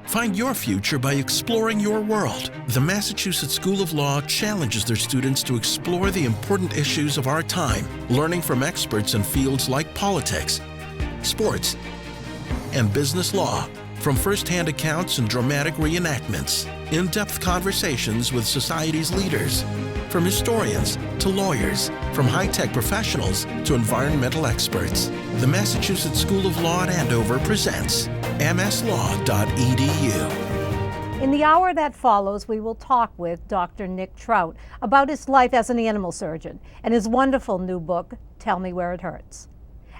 Find your future by exploring your world. The Massachusetts School of Law challenges their students to explore the important issues of our time, learning from experts in fields like politics, sports, and business law. From first-hand accounts and dramatic reenactments, in-depth conversations with society's leaders, from historians to lawyers, from high-tech professionals to environmental experts. The Massachusetts School of Law at Andover presents mslaw.edu. In the hour that follows, we will talk with Dr. Nick Trout about his life as an animal surgeon and his wonderful new book, Tell Me Where It Hurts.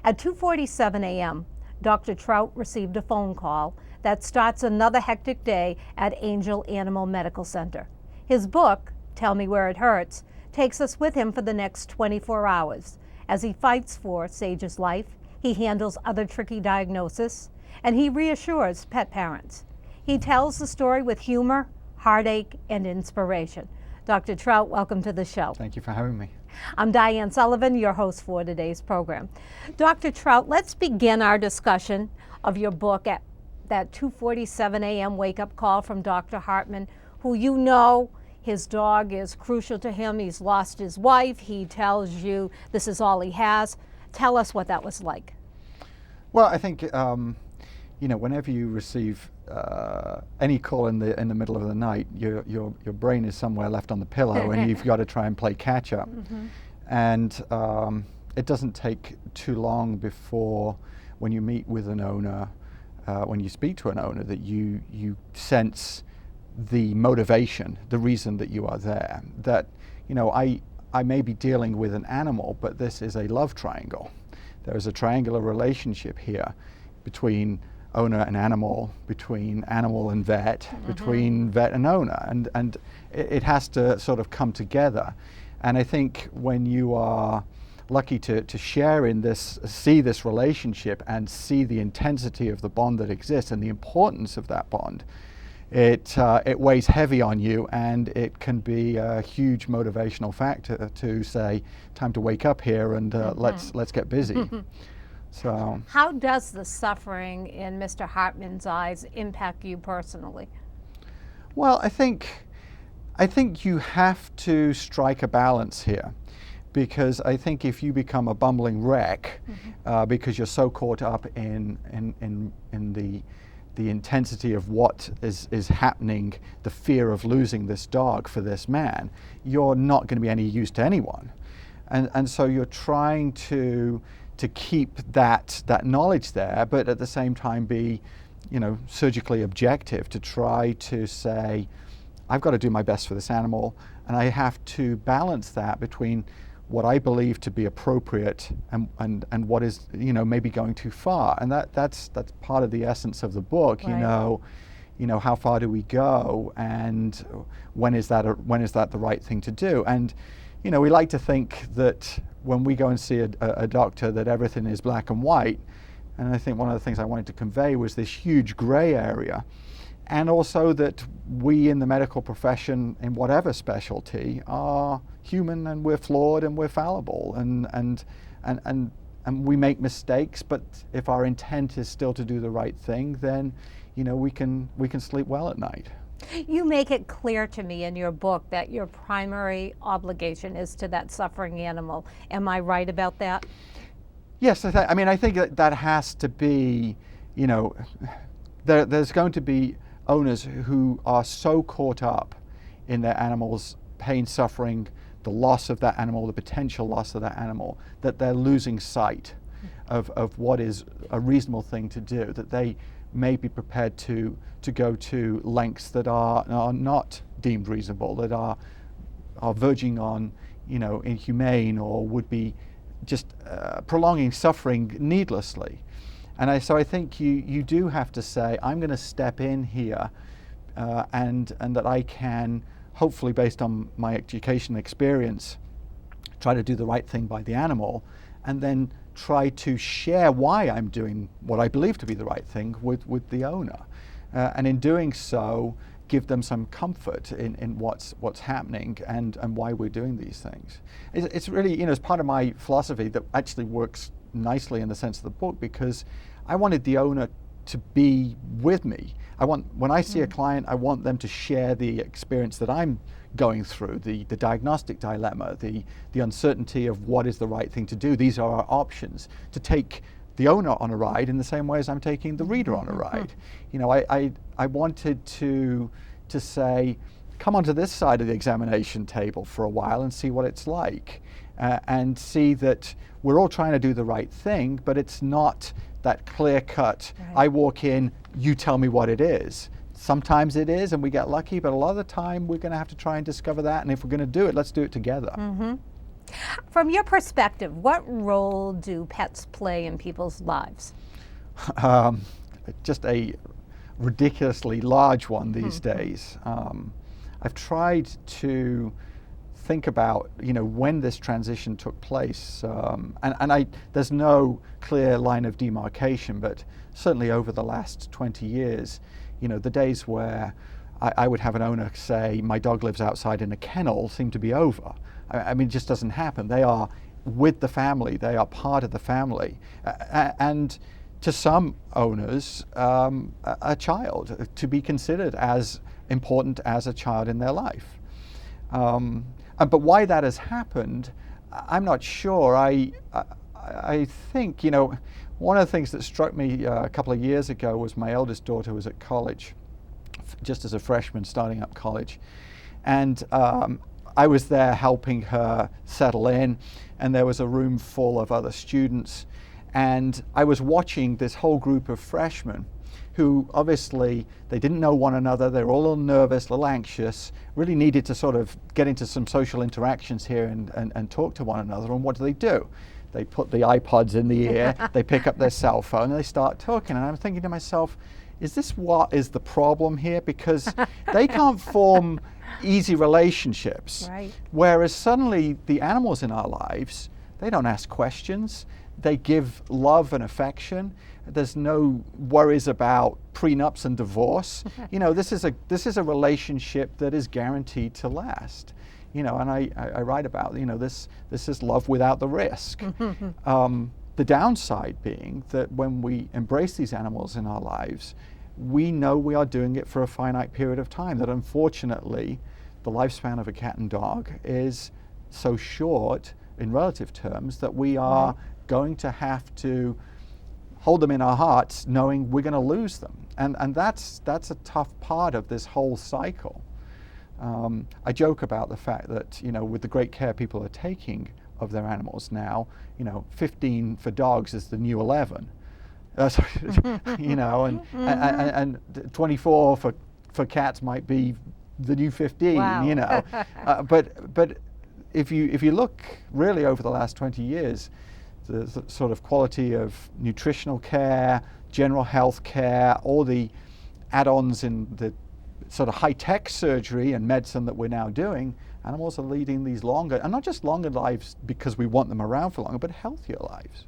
At 2:47 a.m., Dr. Trout received a phone call that starts another hectic day at Angel Animal Medical Center. His book, Tell Me Where It Hurts, takes us with him for the next 24 hours. As he fights for Sage's life, he handles other tricky diagnoses, and he reassures pet parents. He tells the story with humor, heartache, and inspiration. Dr. Trout, welcome to the show. Thank you for having me. I'm Diane Sullivan, your host for today's program. Dr. Trout, let's begin our discussion of your book at that 2:47 a.m. wake-up call from Dr. Hartman, who you know his dog is crucial to him. He's lost his wife. He tells you this is all he has. Tell us what that was like. Well, I think whenever you receive any call in the middle of the night, your brain is somewhere left on the pillow, and you've got to try and play catch up. Mm-hmm. And it doesn't take too long before, when you meet with an owner, when you speak to an owner, that you sense the motivation, the reason that you are there. That, I may be dealing with an animal, but this is a love triangle. There is a triangular relationship here between owner and animal, between animal and vet, mm-hmm. between vet and owner, and it has to sort of come together. And I think when you are lucky to share in this, see this relationship and see the intensity of the bond that exists and the importance of that bond, it weighs heavy on you, and it can be a huge motivational factor to say, time to wake up here and mm-hmm. let's get busy. Mm-hmm. So, how does the suffering in Mr. Hartman's eyes impact you personally? Well, I think you have to strike a balance here, because I think if you become a bumbling wreck, mm-hmm. Because you're so caught up in the intensity of what is happening, the fear of losing this dog for this man, you're not going to be any use to anyone, and so you're trying to keep that knowledge there, but at the same time be, surgically objective, to try to say, I've got to do my best for this animal, and I have to balance that between what I believe to be appropriate and what is, maybe going too far. And that's part of the essence of the book. Right. How far do we go, and when is that the right thing to do? And we like to think that when we go and see a doctor, that everything is black and white. And I think one of the things I wanted to convey was this huge gray area. And also that we in the medical profession, in whatever specialty, are human, and we're flawed, and we're fallible, and we make mistakes. But if our intent is still to do the right thing, then we can sleep well at night. You make it clear to me in your book that your primary obligation is to that suffering animal. Am I right about that? Yes, I think that has to be, there's going to be owners who are so caught up in their animal's pain, suffering, the loss of that animal, the potential loss of that animal, that they're losing sight of what is a reasonable thing to do, that they may be prepared to go to lengths that are not deemed reasonable, that are verging on, inhumane, or would be just prolonging suffering needlessly. And so I think you do have to say, I'm going to step in here, and that I can, hopefully based on my education experience, try to do the right thing by the animal, and then try to share why I'm doing what I believe to be the right thing with the owner. And in doing so, give them some comfort in what's happening and why we're doing these things. It's really, it's part of my philosophy that actually works nicely in the sense of the book, because I wanted the owner to be with me. when I see a client, I want them to share the experience that I'm going through, the diagnostic dilemma, the uncertainty of what is the right thing to do. These are our options. To take the owner on a ride in the same way as I'm taking the reader on a ride. You know, I wanted to say, come onto this side of the examination table for a while and see what it's like, and see that we're all trying to do the right thing, but it's not that clear cut, I walk in, you tell me what it is. Sometimes it is, and we get lucky, but a lot of the time we're going to have to try and discover that, and if we're going to do it, let's do it together. From your perspective, what role do pets play in people's lives? Just a ridiculously large one these days. I've tried to think about, you know, when this transition took place, and there's no clear line of demarcation, but certainly over the last 20 years, you know, the days where I would have an owner say, my dog lives outside in a kennel, seem to be over. I mean, it just doesn't happen. They are with the family, they are part of the family. And to some owners, a child, to be considered as important as a child in their life. But why that has happened, I'm not sure. I think, you know, one of the things that struck me a couple of years ago was my eldest daughter was at college, just as a freshman starting up college. And I was there helping her settle in, and there was a room full of other students. And I was watching this whole group of freshmen who obviously, they didn't know one another, they were all a little nervous, a little anxious, really needed to sort of get into some social interactions here and talk to one another. And what do? They put the iPods in the ear, they pick up their cell phone, and they start talking. And I'm thinking to myself, is this what is the problem here? Because they can't form easy relationships. Right. Whereas suddenly the animals in our lives, they don't ask questions. They give love and affection. There's no worries about prenups and divorce. You know, this is a relationship that is guaranteed to last. You know, and I write about, you know, this is love without the risk. The downside being that when we embrace these animals in our lives, we know we are doing it for a finite period of time, that unfortunately the lifespan of a cat and dog is so short in relative terms that we are going to have to hold them in our hearts knowing we're going to lose them. And that's a tough part of this whole cycle. I joke about the fact that, you know, with the great care people are taking of their animals now, you know, 15 for dogs is the new 11. You know, and 24 for cats might be the new 15. Wow. You know, but if you look really over the last 20 years, the sort of quality of nutritional care, general health care, all the add-ons in the sort of high-tech surgery and medicine that we're now doing, animals are leading these longer, and not just longer lives because we want them around for longer, but healthier lives.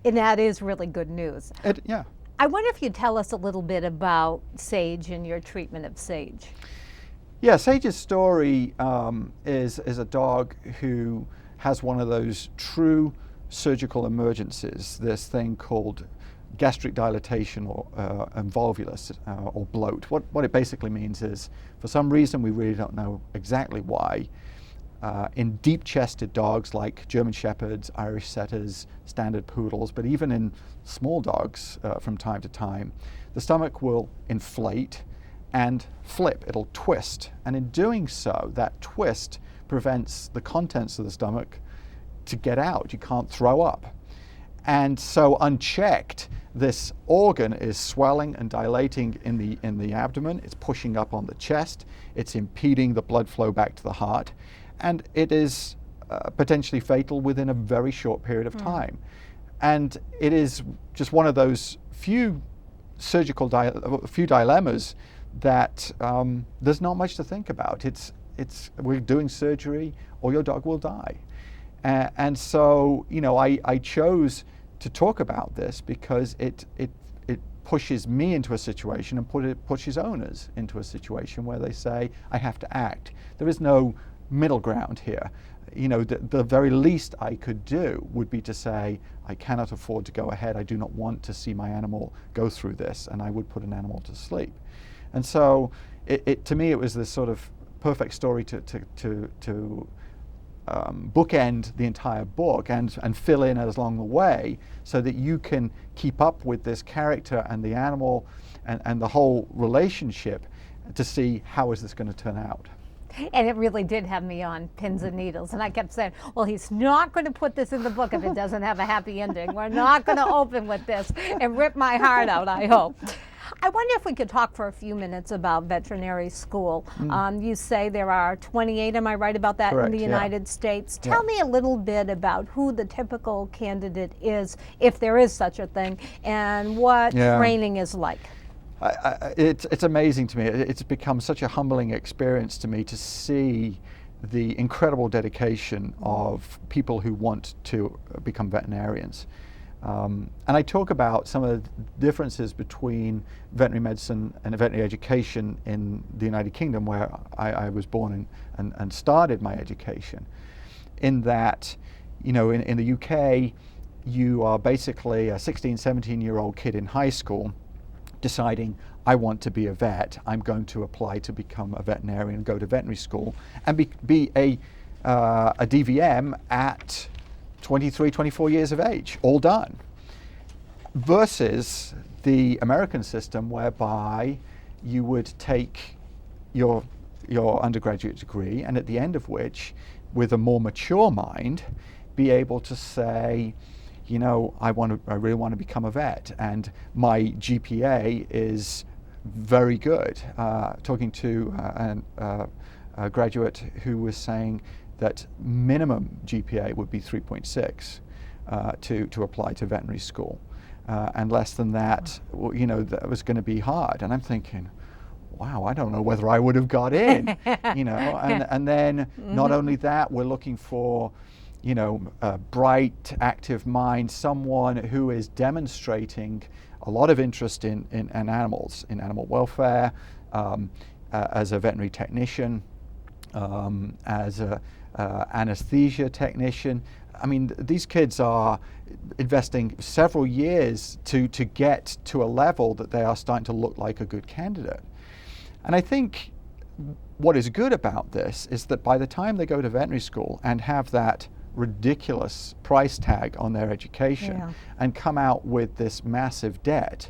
And that is really good news. Yeah. I wonder if you'd tell us a little bit about Sage and your treatment of Sage. Yeah, Sage's story is a dog who has one of those true surgical emergencies, this thing called gastric dilatation or volvulus or bloat. What it basically means is, for some reason, we really don't know exactly why, in deep-chested dogs like German Shepherds, Irish Setters, Standard Poodles, but even in small dogs from time to time, the stomach will inflate and flip, it'll twist. And in doing so, that twist prevents the contents of the stomach to get out. You can't throw up. And so unchecked, this organ is swelling and dilating in the abdomen, it's pushing up on the chest, it's impeding the blood flow back to the heart, and it is potentially fatal within a very short period of time. And it is just one of those few dilemmas that there's not much to think about. We're doing surgery or your dog will die. And so, you know, I chose to talk about this because it pushes me into a situation and pushes owners into a situation where they say, I have to act. There is no middle ground here. the very least I could do would be to say, I cannot afford to go ahead. I do not want to see my animal go through this, and I would put an animal to sleep. And so to me, it was this sort of perfect story to bookend the entire book and fill in along the way, so that you can keep up with this character and the animal and the whole relationship to see how is this going to turn out. And it really did have me on pins and needles. And I kept saying, well, he's not going to put this in the book if it doesn't have a happy ending. We're not going to open with this and rip my heart out, I hope. I wonder if we could talk for a few minutes about veterinary school. You say there are 28, am I right about that, Correct, in the yeah. United States? Tell me a little bit about who the typical candidate is, if there is such a thing, and what training is like. It's amazing to me. It's become such a humbling experience to me to see the incredible dedication of people who want to become veterinarians. And I talk about some of the differences between veterinary medicine and veterinary education in the United Kingdom, where I was born and started my education. In that, in the UK, you are basically a 16, 17-year-old kid in high school deciding, I want to be a vet, I'm going to apply to become a veterinarian, go to veterinary school, and be a DVM at 23, 24 years of age, all done. Versus the American system, whereby you would take your undergraduate degree, and at the end of which, with a more mature mind, be able to say, I really want to become a vet, and my GPA is very good. Talking to a graduate who was saying that minimum GPA would be 3.6 to apply to veterinary school, and less than that, that was going to be hard. And I'm thinking, wow, I don't know whether I would have got in, and then not only that, we're looking for a bright, active mind, someone who is demonstrating a lot of interest in animals, in animal welfare, as a veterinary technician, as a anesthesia technician. I mean, these kids are investing several years to get to a level that they are starting to look like a good candidate. And I think what is good about this is that by the time they go to veterinary school and have that ridiculous price tag on their education and come out with this massive debt,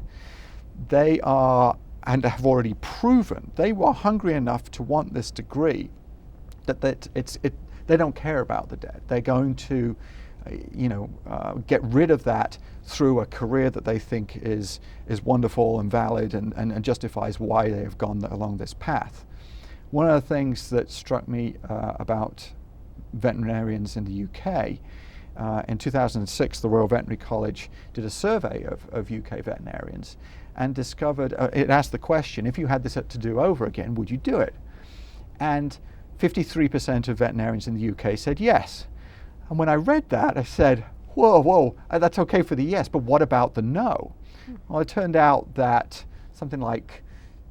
they are, and have already proven, they were hungry enough to want this degree that they don't care about the debt. They're going to get rid of that through a career that they think is wonderful and valid and justifies why they have gone along this path. One of the things that struck me about veterinarians in the UK, in 2006, the Royal Veterinary College did a survey of UK veterinarians and discovered, it asked the question, if you had this to do over again, would you do it? And 53% of veterinarians in the UK said yes. And when I read that, I said, whoa, that's okay for the yes, but what about the no? Well, it turned out that something like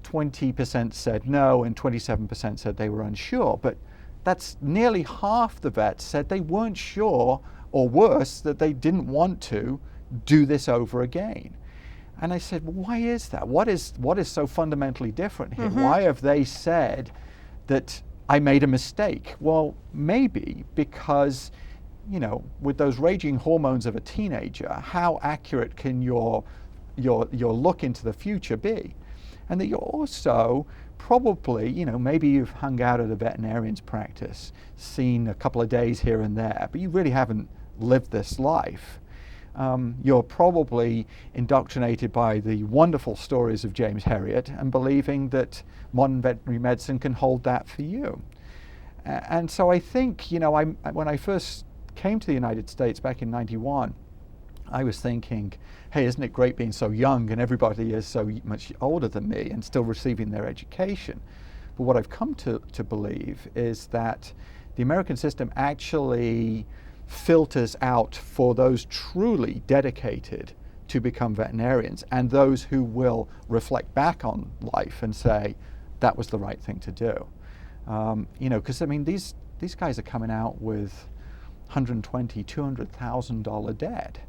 20% said no and 27% said they were unsure. But that's nearly half the vets said they weren't sure, or worse, that they didn't want to do this over again. And I said, well, why is that? What is so fundamentally different here? Why have they said that I made a mistake? Well, maybe because, with those raging hormones of a teenager, how accurate can your look into the future be? And that you're also probably, maybe you've hung out at a veterinarian's practice, seen a couple of days here and there, but you really haven't lived this life. You're probably indoctrinated by the wonderful stories of James Herriot and believing that modern veterinary medicine can hold that for you. And so I think, when I first came to the United States back in '91, I was thinking, hey, isn't it great being so young and everybody is so much older than me and still receiving their education? But what I've come to believe is that the American system actually filters out for those truly dedicated to become veterinarians and those who will reflect back on life and say, that was the right thing to do. Because these these guys are coming out with $120,000, $200,000 debt.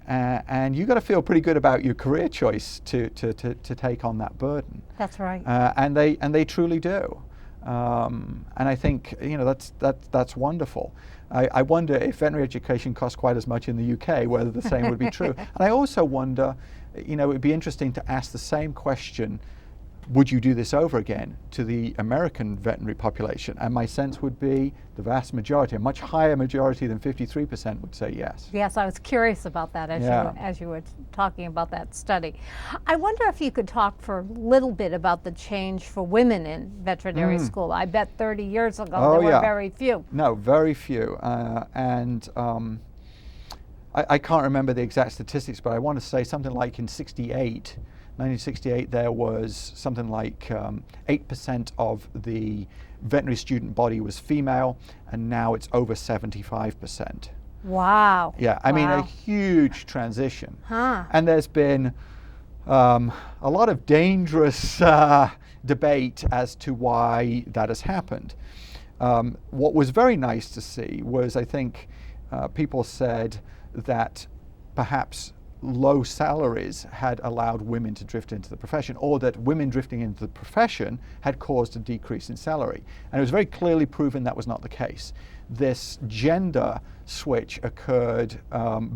And you've got to feel pretty good about your career choice to take on that burden. That's right. And they truly do. And I think, you know, that's wonderful. I wonder if veterinary education costs quite as much in the UK, whether the same would be true. And I also wonder, you know, it'd be interesting to ask the same question, would you do this over again, to the American veterinary population? And my sense would be the vast majority, a much higher majority than 53% would say yes. Yes, I was curious about that as you were talking about that study. I wonder if you could talk for a little bit about the change for women in veterinary school. I bet 30 years ago there were very few. No, very few. I can't remember the exact statistics, but I want to say something like in 1968, there was something like 8% of the veterinary student body was female, and now it's over 75%. Wow. Yeah, I mean, a huge transition. And there's been a lot of dangerous debate as to why that has happened. What was very nice to see was, I think, people said that perhaps low salaries had allowed women to drift into the profession, or that women drifting into the profession had caused a decrease in salary. And it was very clearly proven that was not the case. This gender switch occurred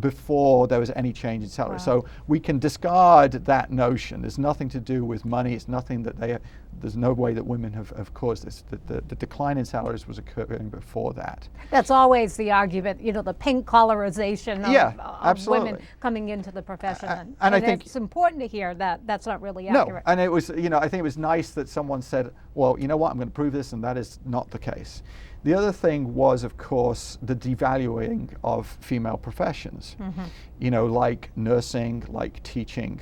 before there was any change in salary. Wow. So we can discard that notion. There's nothing to do with money. It's nothing that there's no way that women have caused this. The decline in salaries was occurring before that. That's always the argument, you know, the pink collarization of women coming into the profession. And I think it's important to hear that that's not really accurate. No, and it was, you know, I think it was nice that someone said, well, you know what, I'm going to prove this, and that is not the case. The other thing was, of course, the devaluing of female professions, you know, like nursing, like teaching,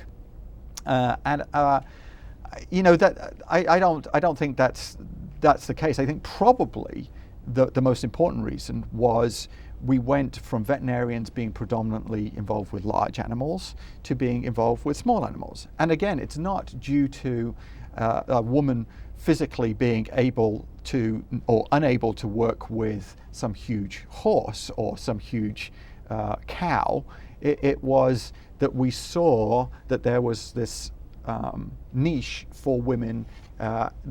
you know, that I don't think that's the case. I think probably the most important reason was we went from veterinarians being predominantly involved with large animals to being involved with small animals. And again, it's not due to a woman physically being able to or unable to work with some huge horse or some huge cow. It was that we saw that there was this niche for women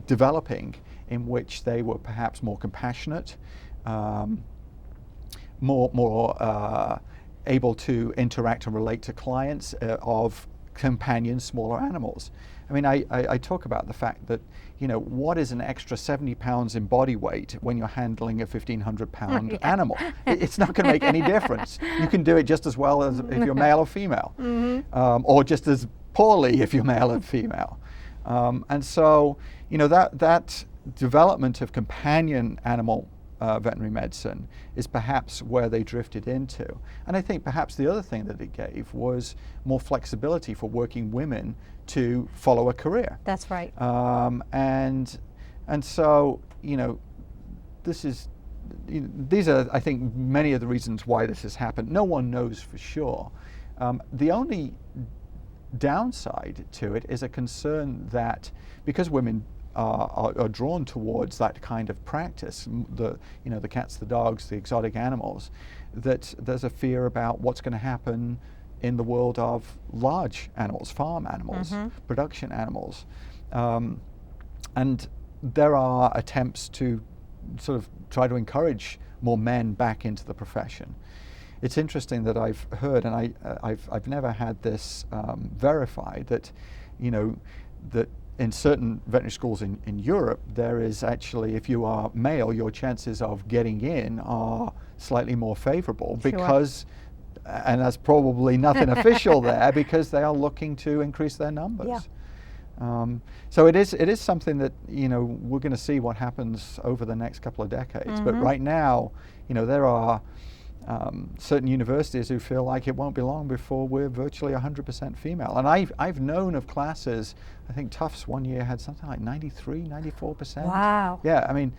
developing, in which they were perhaps more compassionate, more able to interact and relate to clients of companion smaller animals. I mean, I talk about the fact that, you know, what is an extra 70 pounds in body weight when you're handling a 1,500-pound animal? It's not going to make any difference. You can do it just as well as if you're male or female, or just as poorly if you're male or female. And so, you know, that development of companion animal veterinary medicine is perhaps where they drifted into. And I think perhaps the other thing that it gave was more flexibility for working women to follow a career. That's right. And so, you know, these are, I think, many of the reasons why this has happened. No one knows for sure. The only downside to it is a concern that because women are drawn towards that kind of practice, the cats, the dogs, the exotic animals, that there's a fear about what's going to happen in the world of large animals, farm animals, production animals. And there are attempts to sort of try to encourage more men back into the profession. It's interesting that I've heard, and I've never had this verified, that, you know, that in certain veterinary schools in Europe, there is actually, if you are male, your chances of getting in are slightly more favorable because, and that's probably nothing official there, because they are looking to increase their numbers. Yeah. So it is something that, you know, we're going to see what happens over the next couple of decades. But right now, you know, there are certain universities who feel like it won't be long before we're virtually 100% female. And I've known of classes, I think Tufts one year had something like 93, 94%. Wow. Yeah, I mean,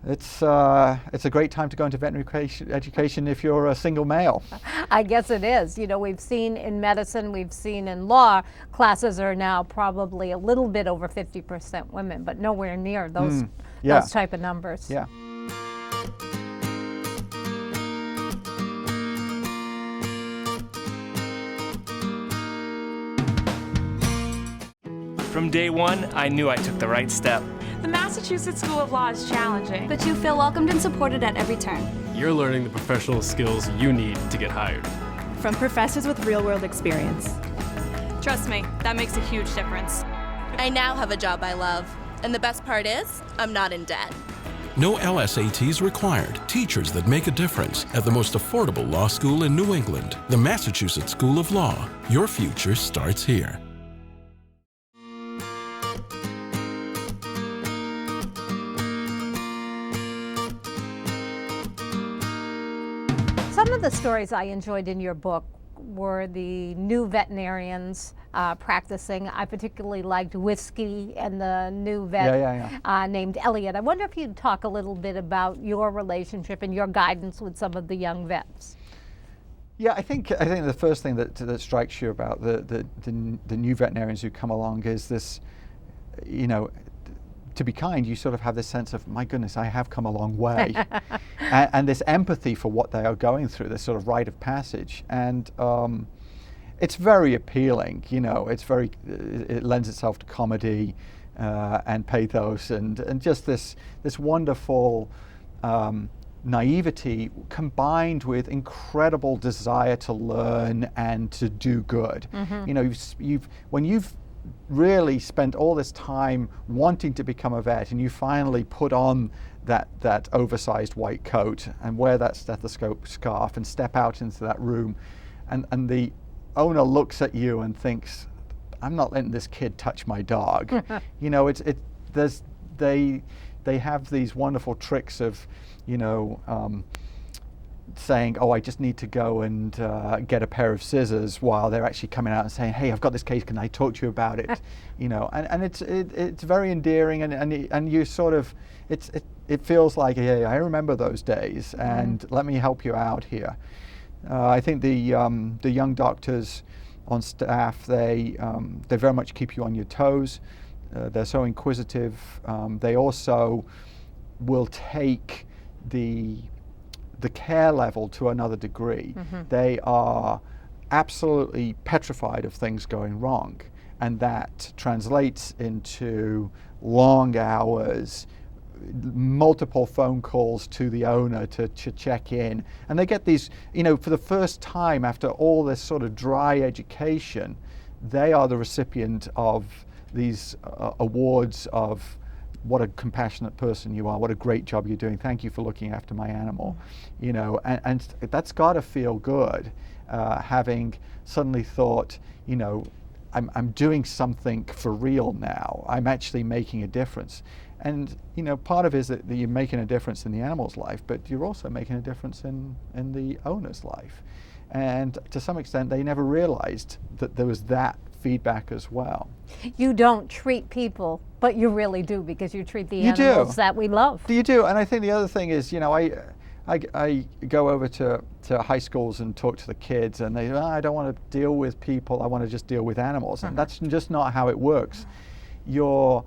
it's a great time to go into veterinary education if you're a single male. I guess it is. You know, we've seen in medicine, we've seen in law, classes are now probably a little bit over 50% women, but nowhere near those type of numbers. Yeah. From day one, I knew I took the right step. The Massachusetts School of Law is challenging, but you feel welcomed and supported at every turn. You're learning the professional skills you need to get hired. From professors with real-world experience. Trust me, that makes a huge difference. I now have a job I love, and the best part is, I'm not in debt. No LSATs required. Teachers that make a difference at the most affordable law school in New England, the Massachusetts School of Law. Your future starts here. Some of the stories I enjoyed in your book were the new veterinarians practicing. I particularly liked Whiskey and the new vet named Elliot. I wonder if you'd talk a little bit about your relationship and your guidance with some of the young vets. Yeah, I think the first thing that strikes you about the new veterinarians who come along is this, you know, to be kind, you sort of have this sense of, my goodness, I have come a long way. and this empathy for what they are going through, this sort of rite of passage. And it's very appealing, you know, it lends itself to comedy and pathos and just this wonderful naivety combined with incredible desire to learn and to do good. You know, when you've really spent all this time wanting to become a vet and you finally put on that oversized white coat and wear that stethoscope scarf and step out into that room and the owner looks at you and thinks, I'm not letting this kid touch my dog. You know, they have these wonderful tricks of, you know, saying, oh, I just need to go and get a pair of scissors, while they're actually coming out and saying, hey, I've got this case, can I talk to you about it? You know, and it's very endearing, and you sort of, it feels like, hey, I remember those days, and let me help you out here. I think the young doctors on staff, they very much keep you on your toes. They're so inquisitive. They also will take the care level to another degree. They are absolutely petrified of things going wrong, and that translates into long hours, multiple phone calls to the owner to check in, and they get these, you know, for the first time after all this sort of dry education, they are the recipient of these awards of, what a compassionate person you are, what a great job you're doing, thank you for looking after my animal. You know, and that's got to feel good, having suddenly thought, you know, I'm doing something for real now, I'm actually making a difference. And you know, part of it is that you're making a difference in the animal's life, but you're also making a difference in the owner's life. And to some extent they never realized that there was that feedback as well. You don't treat people, but you really do, because you treat the animals that we love. You do, and I think the other thing is, you know, I go over to high schools and talk to the kids, and they, I don't want to deal with people, I want to just deal with animals, and that's just not how it works. You're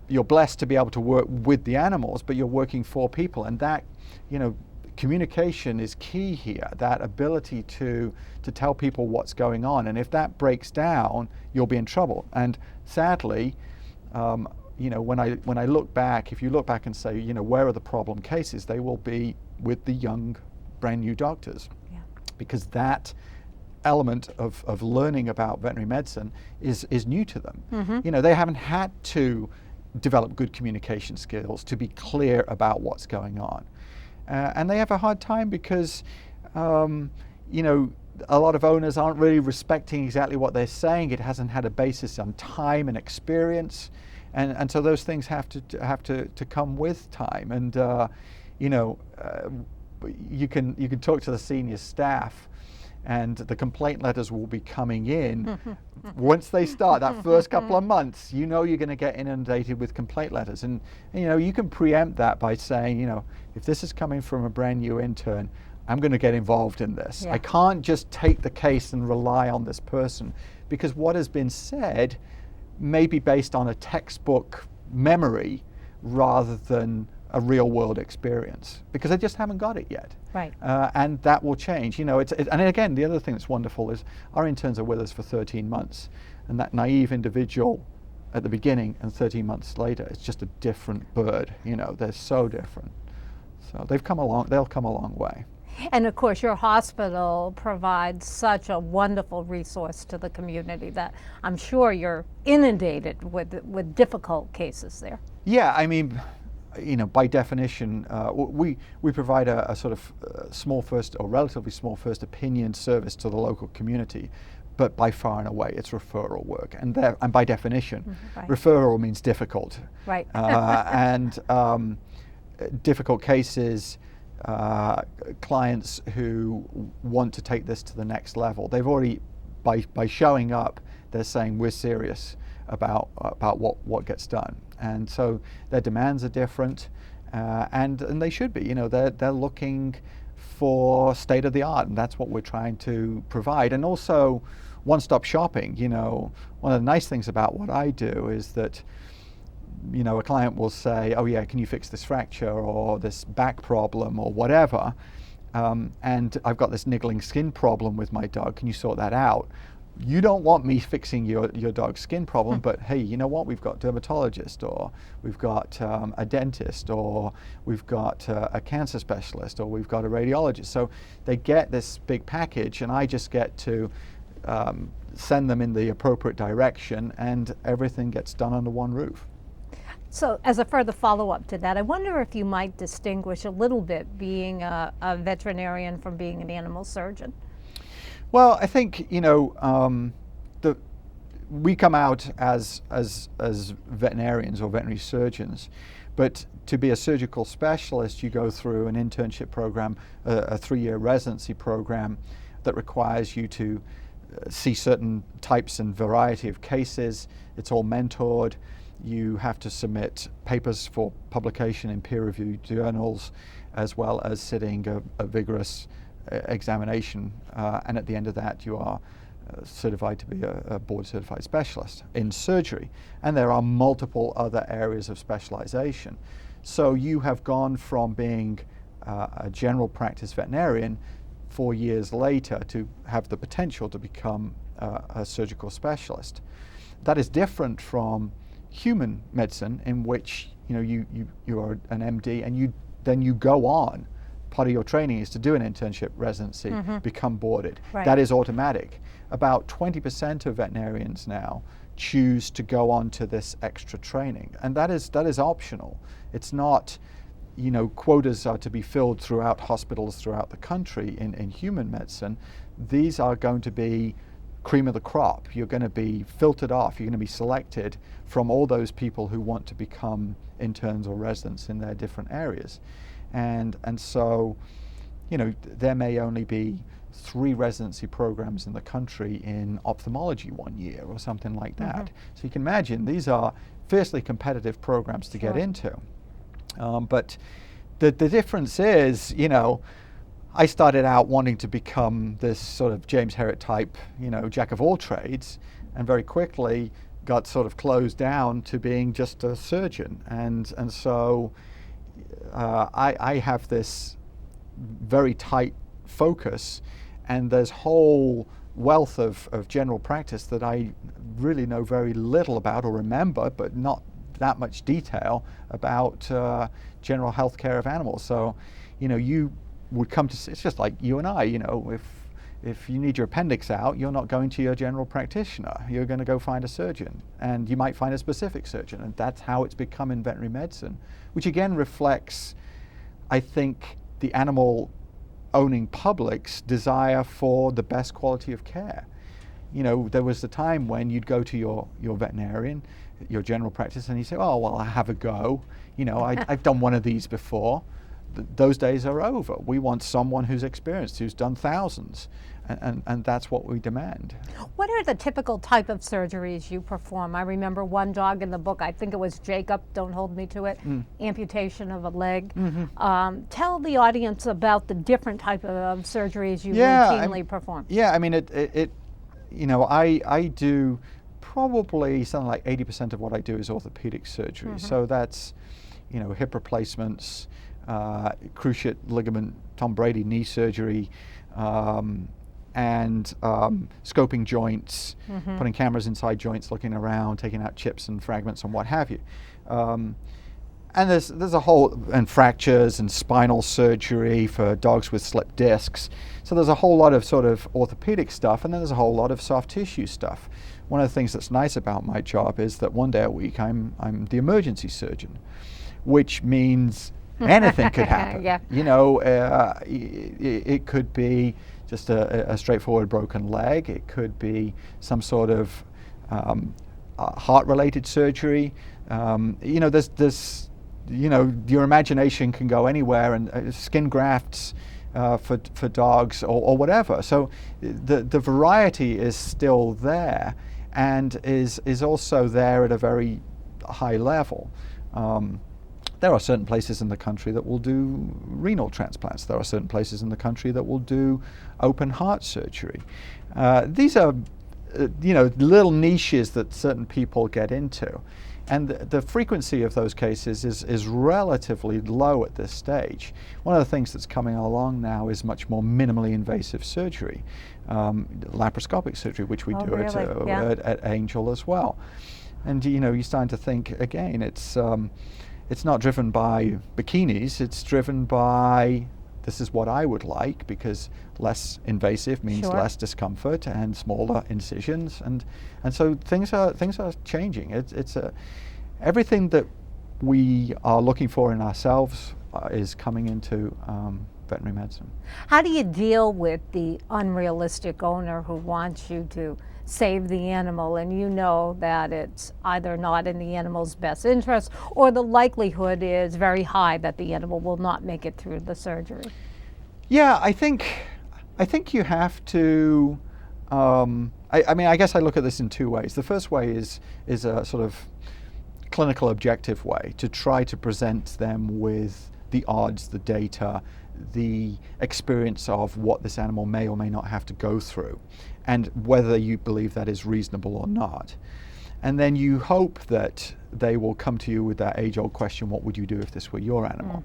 blessed to be able to work with the animals, but you're working for people, and that, you know, communication is key here, that ability to tell people what's going on, and if that breaks down, you'll be in trouble. And sadly, you know, when I look back, if you look back and say, you know, where are the problem cases, they will be with the young, brand new doctors, because that element of learning about veterinary medicine is new to them. You know, they haven't had to develop good communication skills to be clear about what's going on. And they have a hard time because, you know, a lot of owners aren't really respecting exactly what they're saying. It hasn't had a basis on time and experience, and so those things have to come with time. And you know, you can talk to the senior staff, and the complaint letters will be coming in. Once they start, that first couple of months, you know you're going to get inundated with complaint letters. And you know, you can preempt that by saying, you know, if this is coming from a brand new intern, I'm going to get involved in this. I can't just take the case and rely on this person, because what has been said may be based on a textbook memory rather than a real world experience, because they just haven't got it yet. Right. And that will change. You know, and again, the other thing that's wonderful is our interns are with us for 13 months, and that naive individual at the beginning, and 13 months later, it's just a different bird. You know, they're so different. So they'll come a long way. And of course, your hospital provides such a wonderful resource to the community that I'm sure you're inundated with difficult cases there. Yeah, I mean, you know, by definition, we provide a sort of small first or relatively small first opinion service to the local community, but by far and away it's referral work, and by definition, right. referral means difficult. Right. And difficult cases, clients who want to take this to the next level, they've already, by showing up, they're saying we're serious about what gets done, and so their demands are different, and they should be. You know, they're looking for state of the art, and that's what we're trying to provide. And also one-stop shopping. You know, one of the nice things about what I do is that, you know, a client will say, oh yeah, can you fix this fracture or this back problem or whatever, and I've got this niggling skin problem with my dog, can you sort that out? You don't want me fixing your dog's skin problem, but hey, you know what? We've got a dermatologist, or we've got a dentist, or we've got a cancer specialist, or we've got a radiologist. So they get this big package, and I just get to send them in the appropriate direction, and everything gets done under one roof. So as a further follow-up to that, I wonder if you might distinguish a little bit being a veterinarian from being an animal surgeon. Well, I think, you know, we come out as veterinarians or veterinary surgeons, but to be a surgical specialist, you go through an internship program, a 3-year residency program that requires you to see certain types and variety of cases. It's all mentored. You have to submit papers for publication in peer-reviewed journals, as well as sitting a vigorous examination, and at the end of that you are certified to be a board certified specialist in surgery, and there are multiple other areas of specialization. So you have gone from being a general practice veterinarian 4 years later to have the potential to become a surgical specialist. That is different from human medicine, in which, you know, you are an MD and then you go on. Part of your training is to do an internship residency, become boarded. Right. That is automatic. About 20% of veterinarians now choose to go on to this extra training, and that is optional. It's not, you know, quotas are to be filled throughout hospitals throughout the country in human medicine. These are going to be cream of the crop. You're going to be filtered off. You're going to be selected from all those people who want to become interns or residents in their different areas. And so, you know, there may only be 3 residency programs in the country in ophthalmology 1 year or something like that. So you can imagine these are fiercely competitive programs to get into. But the difference is, you know, I started out wanting to become this sort of James Herriot type, you know, jack of all trades, and very quickly got sort of closed down to being just a surgeon. And so I have this very tight focus, and there's whole wealth of general practice that I really know very little about or remember, but not that much detail about general health care of animals. So, you know, you would come to, it's just like you and I, you know, if you need your appendix out, you're not going to your general practitioner. You're going to go find a surgeon, and you might find a specific surgeon, and that's how it's become in veterinary medicine, which again reflects, I think, the animal owning public's desire for the best quality of care. You know, there was a time when you'd go to your veterinarian, your general practice, and you say, oh, well, I have a go. You know, I've done one of these before. Those days are over. We want someone who's experienced, who's done thousands, and that's what we demand. What are the typical type of surgeries you perform? I remember one dog in the book, I think it was Jacob, don't hold me to it, amputation of a leg. Tell the audience about the different type of surgeries you routinely perform. Yeah, I mean, it you know, I do probably something like 80% of what I do is orthopedic surgery. So that's, you know, hip replacements, cruciate ligament, Tom Brady knee surgery, and scoping joints, putting cameras inside joints, looking around, taking out chips and fragments and what have you. And there's a whole, and fractures and spinal surgery for dogs with slipped discs. So there's a whole lot of sort of orthopedic stuff, and then there's a whole lot of soft tissue stuff. One of the things that's nice about my job is that one day a week I'm the emergency surgeon, which means anything could happen. Yeah. You know, it could be just a straightforward broken leg. It could be some sort of heart-related surgery. You know, there's you know, your imagination can go anywhere, and skin grafts for dogs or whatever. So the variety is still there, and is also there at a very high level. There are certain places in the country that will do renal transplants. There are certain places in the country that will do open heart surgery. These are you know, little niches that certain people get into. And the frequency of those cases is relatively low at this stage. One of the things that's coming along now is much more minimally invasive surgery, laparoscopic surgery, which we do at Angel as well. And you know, you're starting to think again, it's not driven by bikinis, it's driven by, this is what I would like, because less invasive means less discomfort and smaller incisions, and so things are changing. It's everything that we are looking for in ourselves is coming into veterinary medicine. How do you deal with the unrealistic owner who wants you to save the animal, and you know that it's either not in the animal's best interest, or the likelihood is very high that the animal will not make it through the surgery? Yeah, I think you have to. I mean, I guess I look at this in two ways. The first way is a sort of clinical objective way to try to present them with the odds, the data, the experience of what this animal may or may not have to go through, and whether you believe that is reasonable or not. And then you hope that they will come to you with that age-old question, what would you do if this were your animal?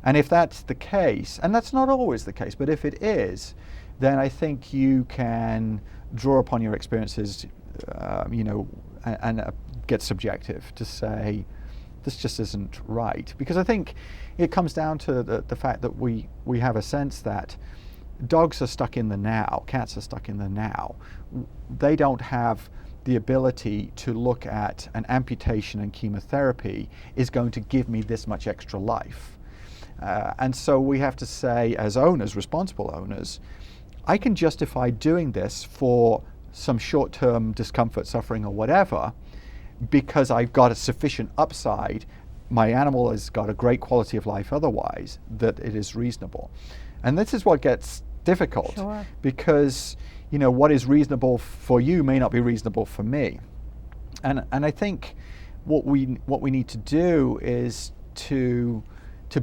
And if that's the case, and that's not always the case, but if it is, then I think you can draw upon your experiences, you know, and get subjective to say, this just isn't right. Because I think it comes down to the fact that we have a sense that dogs are stuck in the now, cats are stuck in the now. They don't have the ability to look at an amputation and chemotherapy is going to give me this much extra life. And so we have to say, as owners, responsible owners, I can justify doing this for some short-term discomfort, suffering, or whatever, because I've got a sufficient upside. My animal has got a great quality of life otherwise, that it is reasonable. And this is what gets difficult, because you know, what is reasonable for you may not be reasonable for me. And I think what we need to do is to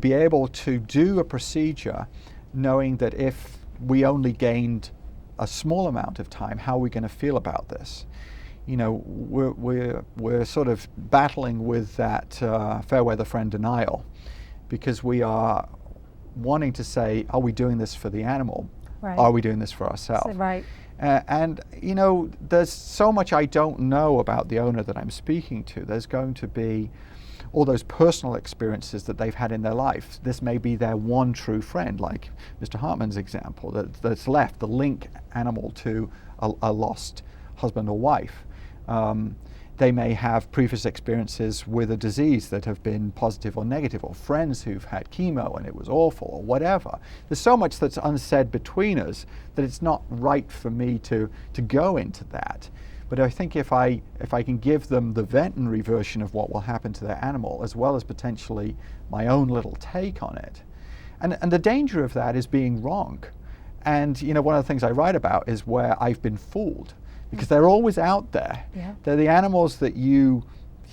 be able to do a procedure knowing that if we only gained a small amount of time, how are we going to feel about this? You know, we're sort of battling with that fair weather friend denial, because we are wanting to say, are we doing this for the animal? Are we doing this for ourselves? And you know, there's so much I don't know about the owner that I'm speaking to. There's going to be all those personal experiences that they've had in their life. This may be their one true friend, like Mr. Hartman's example, that's left, the link animal to a lost husband or wife. They may have previous experiences with a disease that have been positive or negative, or friends who've had chemo and it was awful, or whatever. There's so much that's unsaid between us that it's not right for me to go into that. But I think if I can give them the veterinary version of what will happen to their animal, as well as potentially my own little take on it. And the danger of that is being wrong. And you know, one of the things I write about is where I've been fooled, because they're always out there. They're the animals that you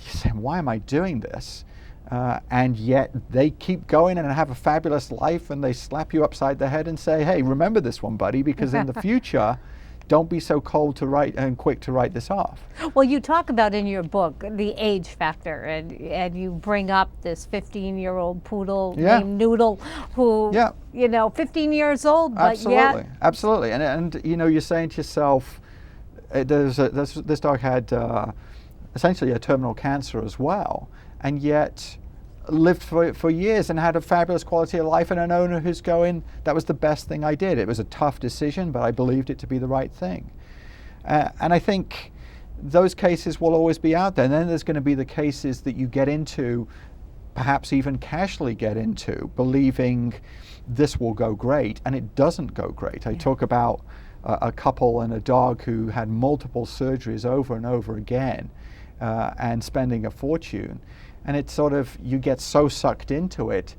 say, why am I doing this? And yet they keep going and have a fabulous life, and they slap you upside the head and say, hey, remember this one, buddy, because in the future, don't be so cold to write and quick to write this off. Well, you talk about in your book the age factor, and you bring up this 15-year-old poodle named Noodle, who, 15 years old, but Absolutely. And you're saying to yourself, this dog had essentially a terminal cancer as well, and yet lived for years and had a fabulous quality of life, and an owner who's going, that was the best thing I did. It was a tough decision, but I believed it to be the right thing. And I think those cases will always be out there. And then there's going to be the cases that you get into, perhaps even casually get into, believing this will go great, and it doesn't go great. I talk about a couple and a dog who had multiple surgeries over and over again, and spending a fortune. And it's sort of, you get so sucked into it,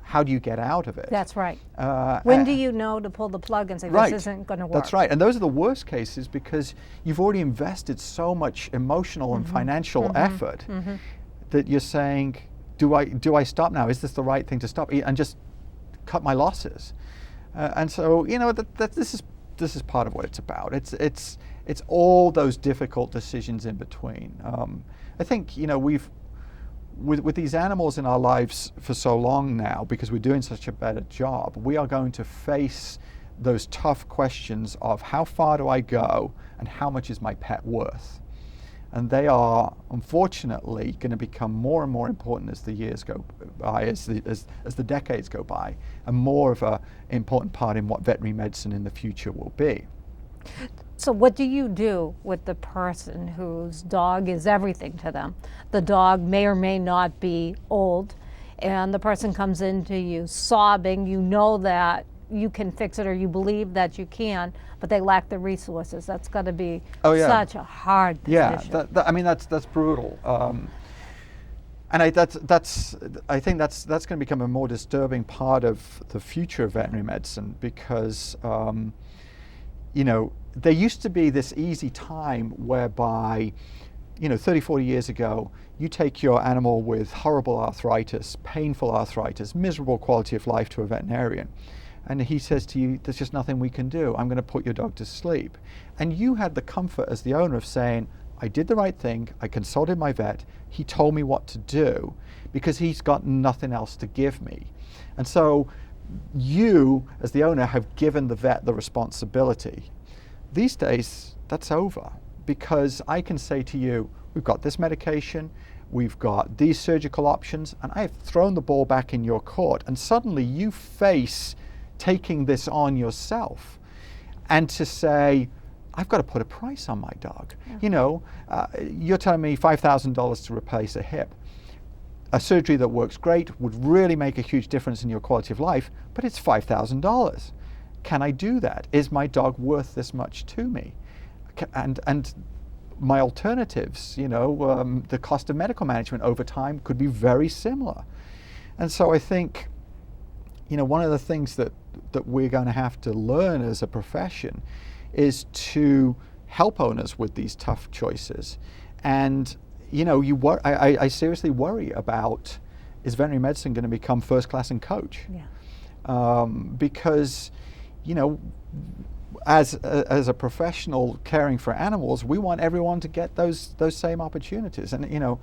how do you get out of it? That's right. When do you know to pull the plug and say, this isn't going to work? That's right. And those are the worst cases, because you've already invested so much emotional and financial effort that you're saying, do I stop now? Is this the right thing to stop? And just cut my losses. And so, this is part of what it's about. It's all those difficult decisions in between. I think, we've, with these animals in our lives for so long now, because we're doing such a better job, we are going to face those tough questions of how far do I go and how much is my pet worth? And they are unfortunately going to become more and more important as the years go by, as the decades go by, and more of an important part in what veterinary medicine in the future will be. So what do you do with the person whose dog is everything to them? The dog may or may not be old, and the person comes into you sobbing. You know that you can fix it, or you believe that you can, but they lack the resources. That's got to be such a hard position. Yeah, that's brutal. And I think that's going to become a more disturbing part of the future of veterinary medicine, because there used to be this easy time whereby, 30, 40 years ago, you take your animal with horrible arthritis, painful arthritis, miserable quality of life to a veterinarian. And he says to you, there's just nothing we can do. I'm going to put your dog to sleep. And you had the comfort as the owner of saying, I did the right thing. I consulted my vet. He told me what to do, because he's got nothing else to give me. And so you, as the owner, have given the vet the responsibility. These days, that's over, because I can say to you, we've got this medication, we've got these surgical options, and I've thrown the ball back in your court, and suddenly you face taking this on yourself, and to say, I've got to put a price on my dog. You're telling me $5,000 to replace a hip. A surgery that works great would really make a huge difference in your quality of life, but it's $5,000. Can I do that? Is my dog worth this much to me? And my alternatives, the cost of medical management over time could be very similar. And so I think, one of the things that we're going to have to learn as a profession is to help owners with these tough choices. And, I seriously worry about, is veterinary medicine going to become first class and coach? Yeah. Because, as a professional caring for animals, we want everyone to get those same opportunities. And,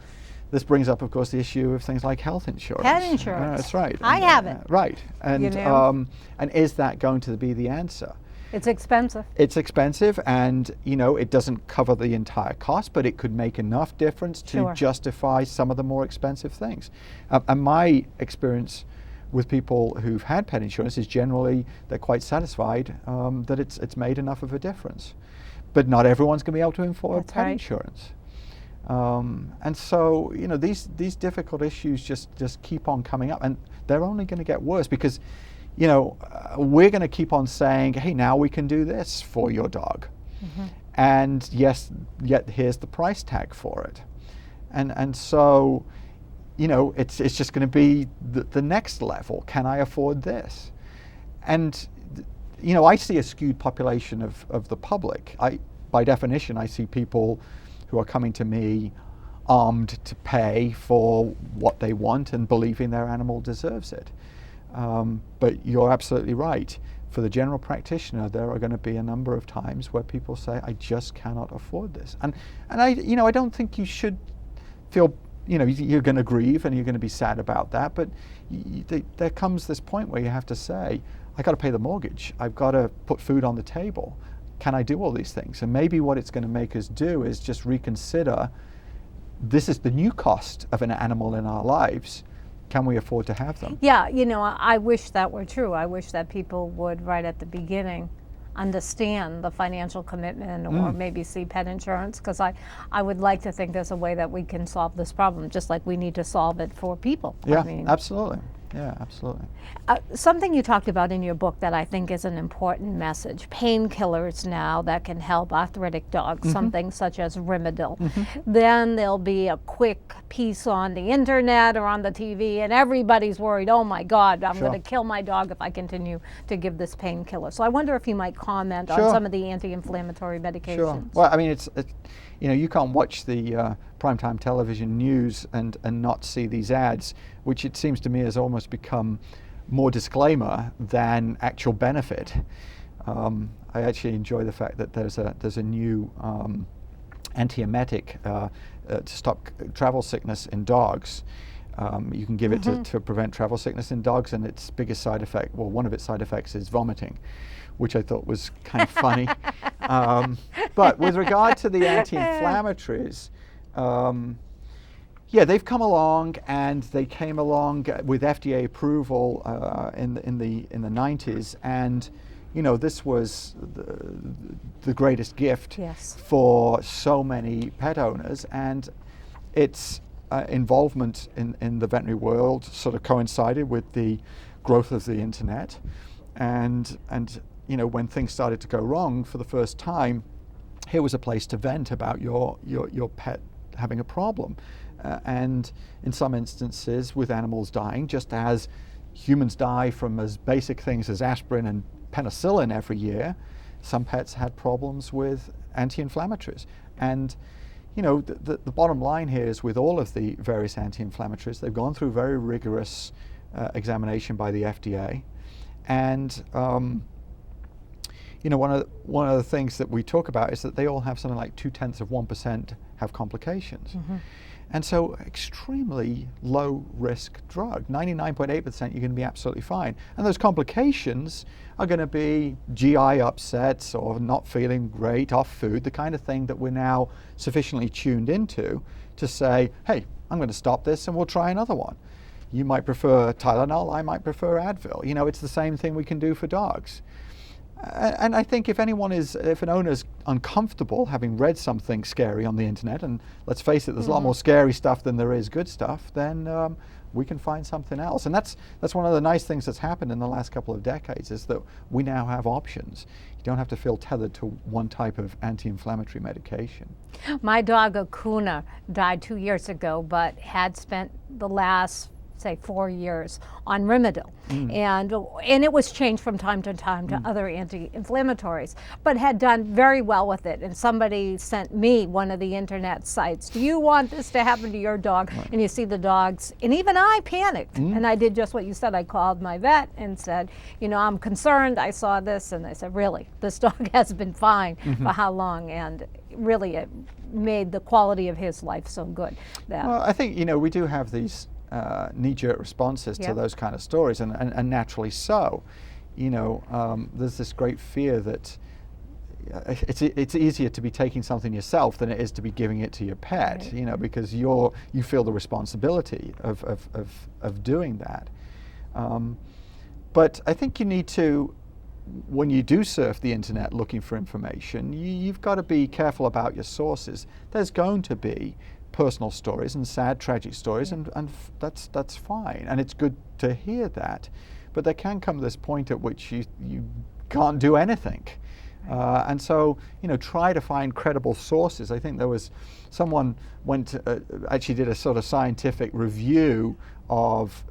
this brings up, of course, the issue of things like health insurance. Pet insurance. That's right. I have it. Right. And, and is that going to be the answer? It's expensive. It's expensive, and it doesn't cover the entire cost, but it could make enough difference to justify some of the more expensive things. And my experience with people who've had pet insurance is generally they're quite satisfied that it's made enough of a difference. But not everyone's going to be able to afford pet insurance. And so these difficult issues just keep on coming up, and they're only going to get worse, because we're going to keep on saying, hey, now we can do this for your dog. And yet here's the price tag for it. And so, it's just going to be the next level. Can I afford this? And, I see a skewed population of the public. By definition, I see people who are coming to me armed to pay for what they want and believing their animal deserves it. But you're absolutely right. for the general practitioner, there are going to be a number of times where people say, I just cannot afford this. And I don't think you should feel, you're going to grieve and you're going to be sad about that, but there comes this point where you have to say, I got to pay the mortgage. I've got to put food on the table. Can I do all these things? And maybe what it's going to make us do is just reconsider, this is the new cost of an animal in our lives. Can we afford to have them? Yeah, I wish that were true. I wish that people would, right at the beginning, understand the financial commitment or maybe see pet insurance, because I would like to think there's a way that we can solve this problem, just like we need to solve it for people. Yeah, absolutely. Yeah, absolutely. Something you talked about in your book that I think is an important message, painkillers now that can help arthritic dogs, something such as Rimadyl. Then there'll be a quick piece on the internet or on the TV and everybody's worried, oh my God, I'm going to kill my dog if I continue to give this painkiller. So I wonder if you might comment on some of the anti-inflammatory medications. Sure. Well, I mean, it's you can't watch the primetime television news and not see these ads, which it seems to me has almost become more disclaimer than actual benefit. I actually enjoy the fact that there's a new antiemetic to stop travel sickness in dogs. You can give it to prevent travel sickness in dogs, and its biggest side effect, well, one of its side effects is vomiting, which I thought was kind of funny. But with regard to the anti-inflammatories, yeah, they've come along, and they came along with FDA approval in the 90s, and this was the greatest gift for so many pet owners, and its involvement in the veterinary world sort of coincided with the growth of the internet, and when things started to go wrong for the first time, here was a place to vent about your pet having a problem. And in some instances, with animals dying, just as humans die from as basic things as aspirin and penicillin every year, some pets had problems with anti-inflammatories. And the bottom line here is, with all of the various anti-inflammatories, they've gone through very rigorous examination by the FDA. And one of the things that we talk about is that they all have something like 0.2% have complications. And so extremely low risk drug, 99.8% you're going to be absolutely fine. And those complications are going to be GI upsets or not feeling great off food, the kind of thing that we're now sufficiently tuned into to say, hey, I'm going to stop this and we'll try another one. You might prefer Tylenol, I might prefer Advil. It's the same thing we can do for dogs. And I think if an owner's uncomfortable having read something scary on the internet, and let's face it, there's a lot more scary stuff than there is good stuff, then we can find something else. And that's one of the nice things that's happened in the last couple of decades, is that we now have options. You don't have to feel tethered to one type of anti-inflammatory medication. My dog Akuna died 2 years ago, but had spent the last, say, 4 years on Rimadyl, and it was changed from time to time to other anti-inflammatories, but had done very well with it. And somebody sent me one of the internet sites, do you want this to happen to your dog? And you see the dogs, and even I panicked, and I did just what you said. I called my vet and said, I'm concerned, I saw this, and they said, really, this dog has been fine for how long? And really it made the quality of his life so good. Well, I think we do have these knee-jerk responses to those kind of stories, and naturally so. There's this great fear that it's easier to be taking something yourself than it is to be giving it to your pet, because you feel the responsibility of doing that. But I think you need to, when you do surf the internet looking for information, you've got to be careful about your sources. There's going to be personal stories and sad, tragic stories, and that's fine, and it's good to hear that. But there can come this point at which you can't do anything, and so try to find credible sources. I think there was someone actually did a sort of scientific review of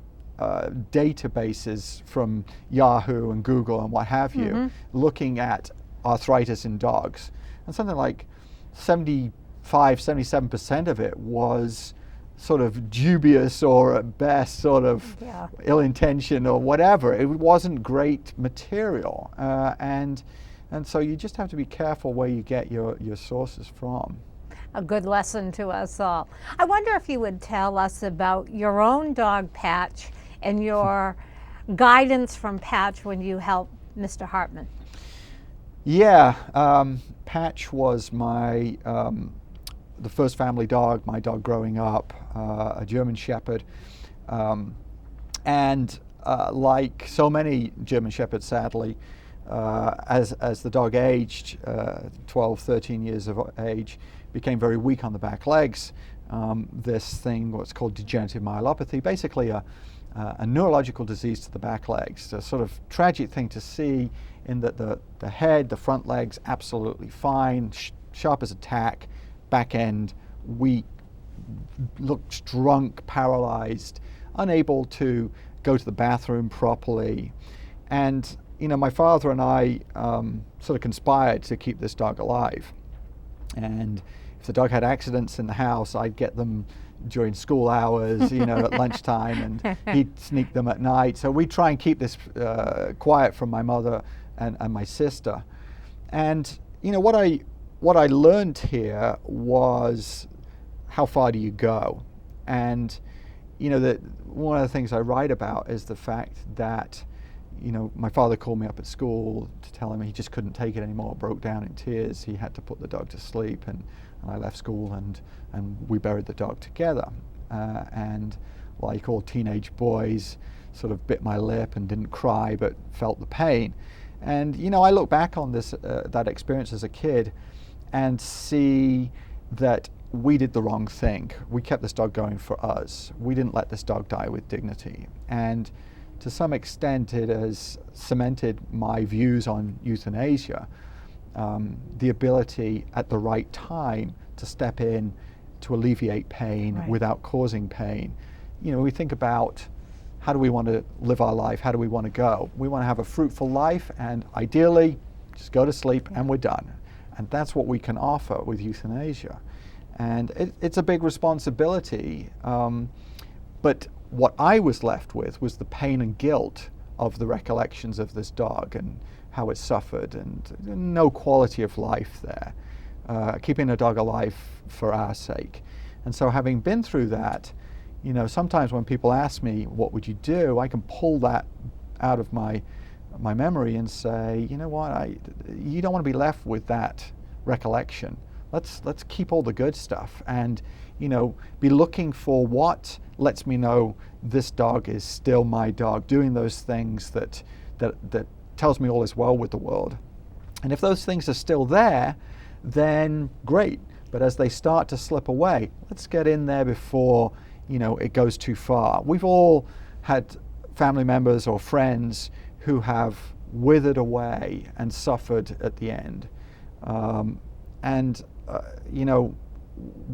databases from Yahoo and Google and what have you, looking at arthritis in dogs, and something like 77% of it was sort of dubious or at best sort of ill-intentioned or whatever. It wasn't great material, and so you just have to be careful where you get your sources from. A good lesson to us all. I wonder if you would tell us about your own dog Patch and your guidance from Patch when you helped Mr. Hartman. Yeah, Patch was the first family dog, my dog growing up, a German Shepherd, and like so many German Shepherds, sadly, as the dog aged, 12, 13 years of age, became very weak on the back legs. This thing, what's called degenerative myelopathy, basically a neurological disease to the back legs. A sort of tragic thing to see in that the head, the front legs, absolutely fine, sharp as a tack, back end, weak, looks drunk, paralyzed, unable to go to the bathroom properly. And, you know, my father and I sort of conspired to keep this dog alive. And if the dog had accidents in the house, I'd get them during school hours, you know, at lunchtime, and he'd sneak them at night. So we'd try and keep this quiet from my mother and my sister. And, you know, what I learned here was how far do you go? And, you know, that one of the things I write about is the fact that, you know, my father called me up at school to tell him he just couldn't take it anymore, broke down in tears. He had to put the dog to sleep, and I left school and we buried the dog together. And like all teenage boys, sort of bit my lip and didn't cry but felt the pain. And, you know, I look back on this that experience as a kid and see that we did the wrong thing. We kept this dog going for us. We didn't let this dog die with dignity. And to some extent, it has cemented my views on euthanasia, the ability at the right time to step in to alleviate pain without causing pain. You know, we think about how do we want to live our life? How do we want to go? We want to have a fruitful life, and ideally, just go to sleep and we're done. And that's what we can offer with euthanasia. And it's a big responsibility, but what I was left with was the pain and guilt of the recollections of this dog and how it suffered, and no quality of life there, keeping a dog alive for our sake. And so having been through that, you know, sometimes when people ask me, what would you do? I can pull that out of my memory and say, you know what, you don't want to be left with that recollection. Let's keep all the good stuff, and, you know, be looking for what lets me know this dog is still my dog, doing those things that tells me all is well with the world. And if those things are still there, then great. But as they start to slip away, let's get in there before, you know, it goes too far. We've all had family members or friends who have withered away and suffered at the end. You know,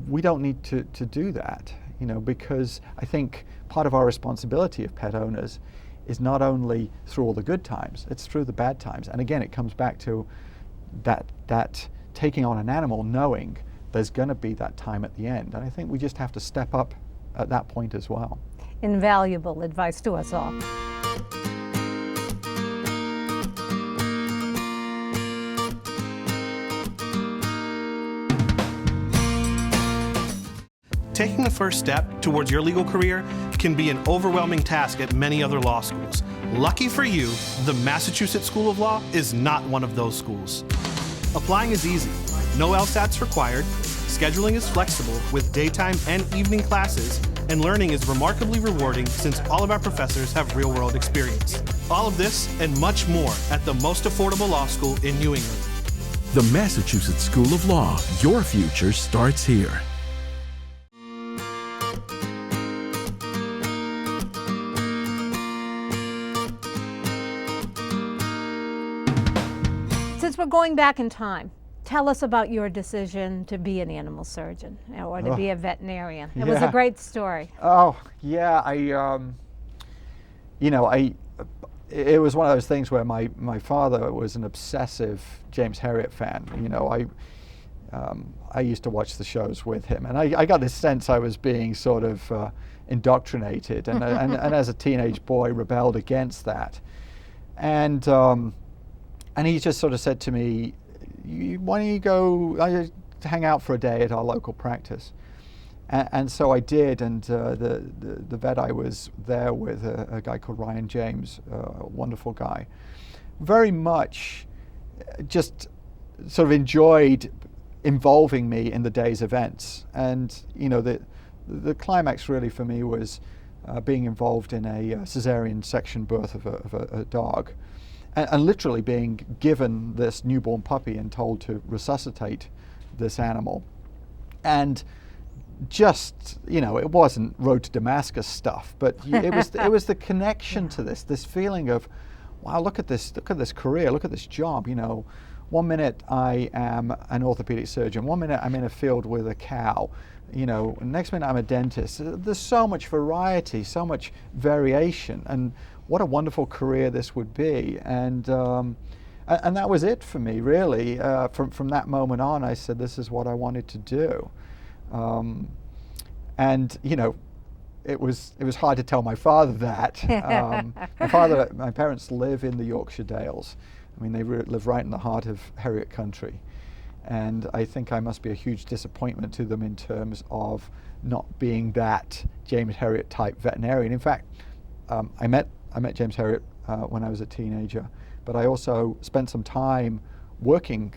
we don't need to do that, you know, because I think part of our responsibility of pet owners is not only through all the good times, it's through the bad times. And again, it comes back to that taking on an animal, knowing there's going to be that time at the end. And I think we just have to step up at that point as well. Invaluable advice to us all. Taking the first step towards your legal career can be an overwhelming task at many other law schools. Lucky for you, the Massachusetts School of Law is not one of those schools. Applying is easy. No LSATs required. Scheduling is flexible with daytime and evening classes, and learning is remarkably rewarding since all of our professors have real-world experience. All of this and much more at the most affordable law school in New England. The Massachusetts School of Law. Your future starts here. Since we're going back in time, tell us about your decision to be an animal surgeon or to be a veterinarian. It was a great story. Oh, yeah. It was one of those things where my father was an obsessive James Herriot fan. You know, I used to watch the shows with him, and I got this sense I was being sort of indoctrinated, and as a teenage boy rebelled against that. And he just sort of said to me, why don't you go hang out for a day at our local practice? And so I did, and the vet I was there with, a guy called Ryan James, a wonderful guy, very much just sort of enjoyed involving me in the day's events. And the climax really for me was being involved in a cesarean section birth of a dog, and literally being given this newborn puppy and told to resuscitate this animal. And just, it wasn't Road to Damascus stuff, but it was the connection to this feeling of, wow, look at this career, look at this job. 1 minute I am an orthopedic surgeon, 1 minute I'm in a field with a cow, next minute I'm a dentist. There's so much variety, so much variation, and what a wonderful career this would be. And that was it for me, really. From that moment on, I said, this is what I wanted to do. And it was hard to tell my father that. My parents live in the Yorkshire Dales. I mean, they live right in the heart of Heriot country, and I think I must be a huge disappointment to them in terms of not being that James Heriot type veterinarian. In fact, I met James Heriot when I was a teenager, but I also spent some time working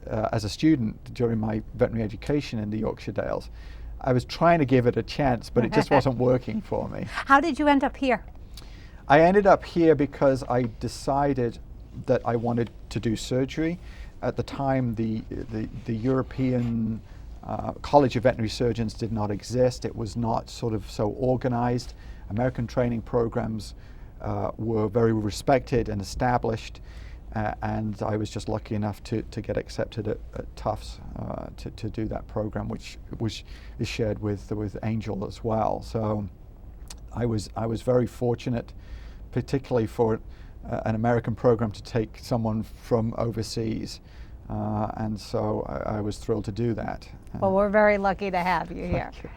as a student during my veterinary education in the Yorkshire Dales. I was trying to give it a chance, but it just wasn't working for me. How did you end up here? I ended up here because I decided that I wanted to do surgery. At the time, the European College of Veterinary Surgeons did not exist. It was not sort of so organized. American training programs were very respected and established. And I was just lucky enough to get accepted at Tufts to do that program, which is shared with Angel as well. So I was very fortunate, particularly for an American program to take someone from overseas, and so I was thrilled to do that. Well, we're very lucky to have you here. Thank you.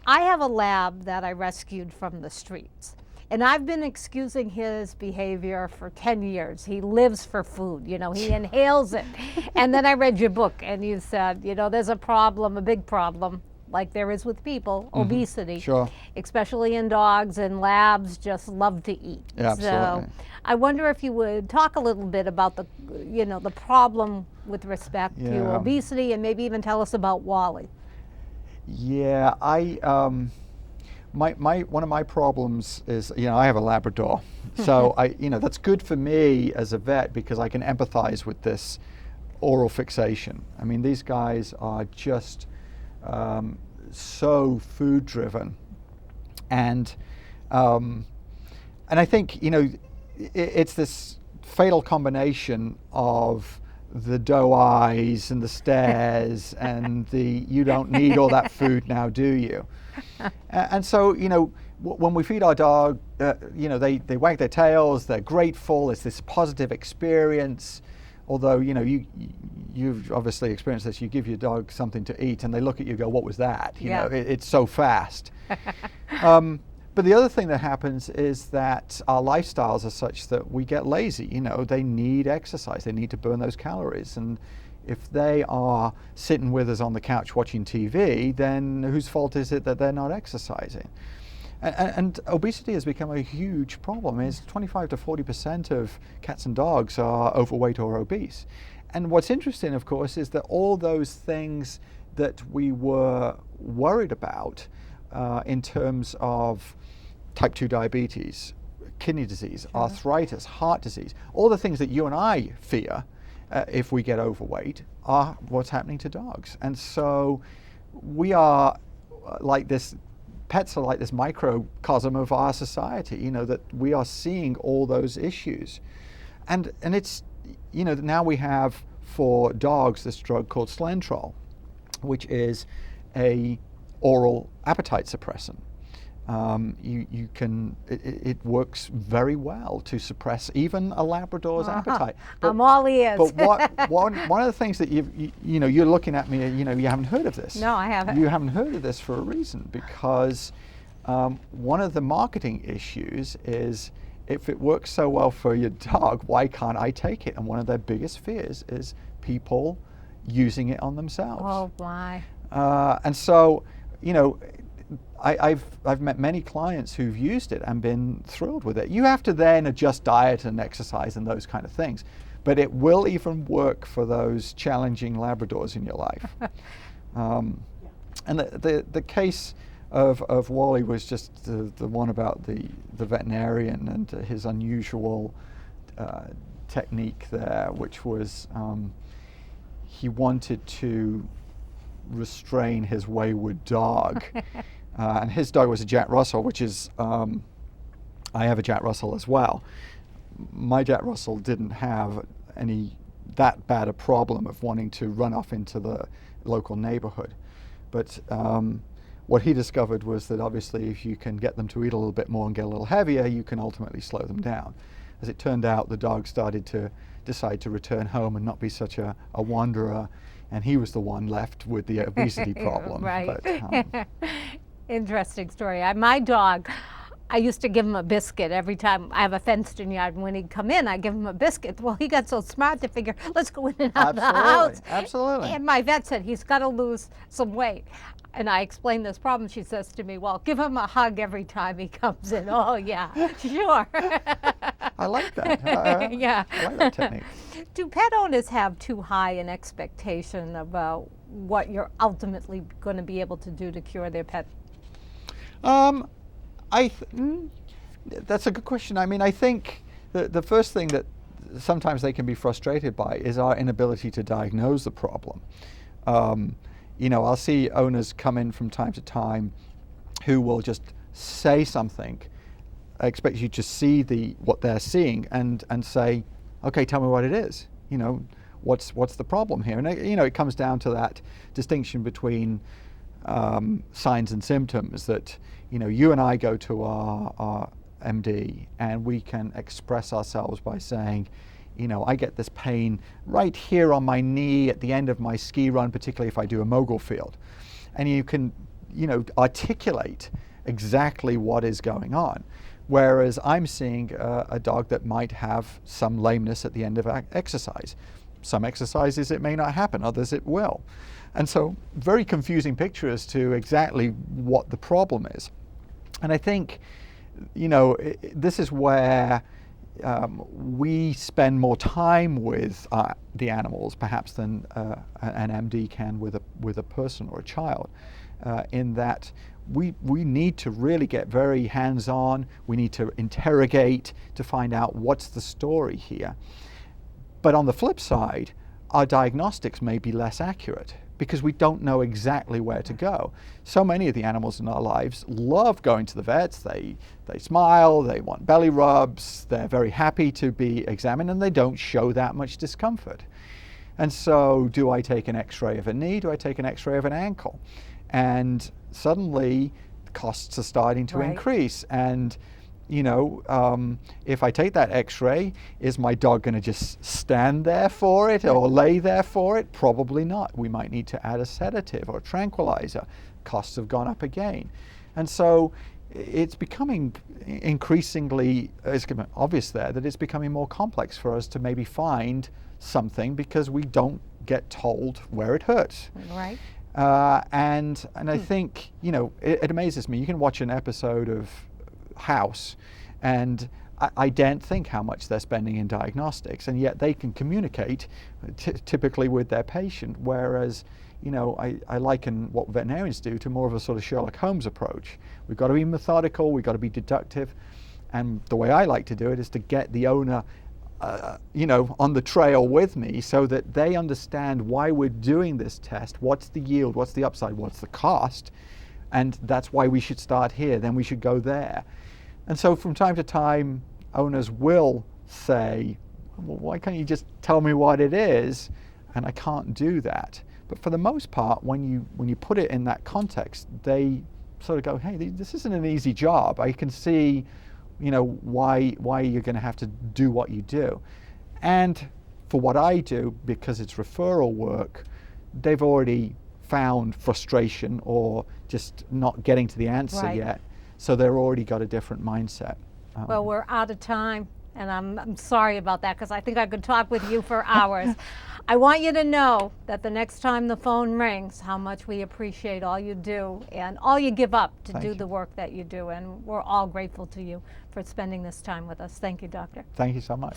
I have a lab that I rescued from the streets. And I've been excusing his behavior for 10 years. He lives for food, he inhales it. And then I read your book and you said, there's a problem, a big problem, like there is with people, obesity. Sure. Especially in dogs, and labs just love to eat. Yeah, so I wonder if you would talk a little bit about the problem with respect to obesity, and maybe even tell us about Wally. Yeah, one of my problems is, I have a Labrador, so that's good for me as a vet because I can empathize with this oral fixation. I mean, these guys are just so food driven, and I think it's this fatal combination of the doe eyes and the stares and the you don't need all that food now, do you? And so, when we feed our dog, they wag their tails, they're grateful, it's this positive experience. Although, you've obviously experienced this, you give your dog something to eat and they look at you and go, what was that? It's so fast. But the other thing that happens is that our lifestyles are such that we get lazy. They need exercise, they need to burn those calories. And if they are sitting with us on the couch watching TV, then whose fault is it that they're not exercising? And obesity has become a huge problem. It's 25 to 40% of cats and dogs are overweight or obese. And what's interesting, of course, is that all those things that we were worried about in terms of type 2 diabetes, kidney disease, arthritis, heart disease, all the things that you and I fear if we get overweight are what's happening to dogs. And so we are like this, pets are like this microcosm of our society, that we are seeing all those issues. And it's, now we have for dogs this drug called Slentrol, which is a oral appetite suppressant. it works very well to suppress even a Labrador's appetite. I'm all ears. But one of the things that you're looking at me, you haven't heard of this. No, I haven't. You haven't heard of this for a reason, because one of the marketing issues is, if it works so well for your dog, why can't I take it? And one of their biggest fears is people using it on themselves. Oh my. And so, I've met many clients who've used it and been thrilled with it. You have to then adjust diet and exercise and those kind of things, but it will even work for those challenging Labradors in your life. And the case of Wally was just the one about the veterinarian and his unusual technique there, which was he wanted to restrain his wayward dog. And his dog was a Jack Russell, which is, I have a Jack Russell as well. My Jack Russell didn't have that bad a problem of wanting to run off into the local neighborhood. But what he discovered was that obviously if you can get them to eat a little bit more and get a little heavier, you can ultimately slow them down. As it turned out, the dog started to decide to return home and not be such a wanderer, and he was the one left with the obesity problem. Right. But, interesting story. My dog, I used to give him a biscuit every time. I have a fenced-in yard, and when he'd come in, I give him a biscuit. Well, he got so smart to figure, let's go in and out of the house. Absolutely. And my vet said, he's got to lose some weight. And I explained this problem. She says to me, well, give him a hug every time he comes in. Oh, yeah, sure. I like that. Yeah. I like that technique. Do pet owners have too high an expectation about what you're ultimately going to be able to do to cure their pet? That's a good question. I mean, I think the first thing that sometimes they can be frustrated by is our inability to diagnose the problem. I'll see owners come in from time to time who will just say something. I expect you to see what they're seeing and say, okay, tell me what it is. What's the problem here? And it comes down to that distinction between signs and symptoms that, you and I go to our MD and we can express ourselves by saying, I get this pain right here on my knee at the end of my ski run, particularly if I do a mogul field. And you can, articulate exactly what is going on. Whereas I'm seeing a dog that might have some lameness at the end of exercise. Some exercises it may not happen, others it will. And so very confusing picture as to exactly what the problem is. And I think, this is where we spend more time with the animals perhaps than an MD can with a person or a child, in that we need to really get very hands-on. We need to interrogate to find out what's the story here. But on the flip side, our diagnostics may be less accurate because we don't know exactly where to go. So many of the animals in our lives love going to the vets. They smile, they want belly rubs, they're very happy to be examined, and they don't show that much discomfort. And so do I take an x-ray of a knee? Do I take an x-ray of an ankle? And suddenly costs are starting to increase. And if I take that x-ray, is my dog going to just stand there for it or lay there for it? Probably not. We might need to add a sedative or a tranquilizer. Costs have gone up again. And so it's becoming increasingly, it's obvious there that it's becoming more complex for us to maybe find something because we don't get told where it hurts. Right. And I think, it amazes me. You can watch an episode of House, and I don't think how much they're spending in diagnostics, and yet they can communicate typically with their patient, whereas I liken what veterinarians do to more of a sort of Sherlock Holmes approach. We've got to be methodical, we've got to be deductive, and the way I like to do it is to get the owner on the trail with me so that they understand why we're doing this test, what's the yield, what's the upside, what's the cost, and that's why we should start here, then we should go there. And so from time to time, owners will say, well, why can't you just tell me what it is? And I can't do that. But for the most part, when you put it in that context, they sort of go, hey, this isn't an easy job. I can see, why you're going to have to do what you do. And for what I do, because it's referral work, they've already found frustration or just not getting to the answer yet. So they're already got a different mindset. Well, we're out of time, and I'm sorry about that, because I think I could talk with you for hours. I want you to know that the next time the phone rings, how much we appreciate all you do and all you give up to do the work that you do, and we're all grateful to you for spending this time with us. Thank you, Doctor. Thank you so much.